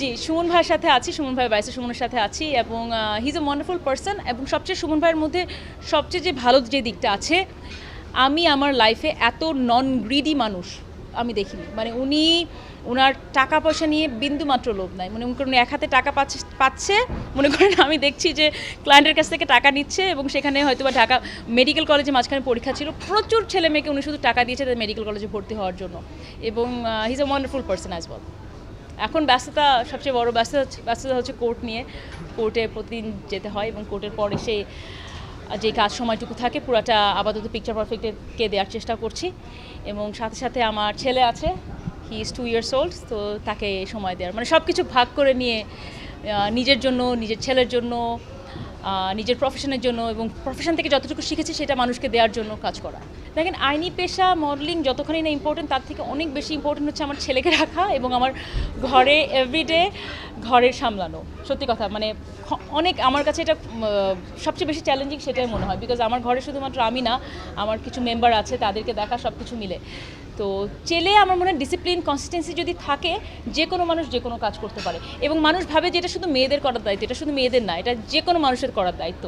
জি, সুমন ভাইয়ের সাথে আছি। সুমন ভাই বাইসে সুমনের সাথে আছি এবং he is a wonderful person এবং সবচেয়ে সুমন ভাইয়ের মধ্যে সবচেয়ে যে ভালো যে দিকটা আছে, আমি আমার লাইফে এত নন গ্রিডি মানুষ আমি দেখিনি। মানে উনার টাকা পয়সা নিয়ে বিন্দু মাত্র লোভ নাই। মানে উনি এক হাতে টাকা পাচ্ছে, মনে করেন আমি দেখছি যে ক্লায়েন্টের কাছ থেকে টাকা নিচ্ছে এবং সেখানে হয়তো বা ঢাকা মেডিকেল কলেজে মাঝখানে পরীক্ষা ছিল, প্রচুর ছেলে মেয়েকে উনি শুধু টাকা দিয়েছে তাদের মেডিকেল কলেজে ভর্তি হওয়ার জন্য। এবং he is a wonderful person as well. এখন ব্যস্ততা, সবচেয়ে বড় ব্যস্ততা হচ্ছে কোর্ট নিয়ে। কোর্টে প্রতিদিন যেতে হয় এবং কোর্টের পর এসে যে কাজ সময়টুকু থাকে পুরাটা আপাতত পিকচার পারফেক্টকে দেওয়ার চেষ্টা করছি। এবং সাথে সাথে আমার ছেলে আছে, হি ইজ 2 years old, তো তাকে সময় দেওয়ার মানে সব কিছু ভাগ করে নিয়ে নিজের জন্য, নিজের ছেলের জন্য, নিজের প্রফেশনের জন্য এবং প্রফেশন থেকে যতটুকু শিখেছি সেটা মানুষকে দেওয়ার জন্য কাজ করা। দেখেন, আইনি পেশা মডেলিং যতখানি না ইম্পর্টেন্ট, তার থেকে অনেক বেশি ইম্পর্টেন্ট হচ্ছে আমার ছেলেকে রাখা এবং আমার ঘরে এভরিডে ঘরের সামলানো। সত্যি কথা, মানে অনেক আমার কাছে এটা সবচেয়ে বেশি চ্যালেঞ্জিং সেটাই মনে হয়, বিকজ আমার ঘরে শুধুমাত্র আমি না, আমার কিছু মেম্বার আছে, তাদেরকে দেখা, সব কিছু মিলে। তো চেলে আমার মনে হয় ডিসিপ্লিন, কনসিস্টেন্সি যদি থাকে, যে কোনো মানুষ যে কোনো কাজ করতে পারে। এবং মানুষ ভাবে যে এটা শুধু মেয়েদের করার দায়িত্ব, এটা শুধু মেয়েদের না, এটা যে কোনো মানুষের করার দায়িত্ব।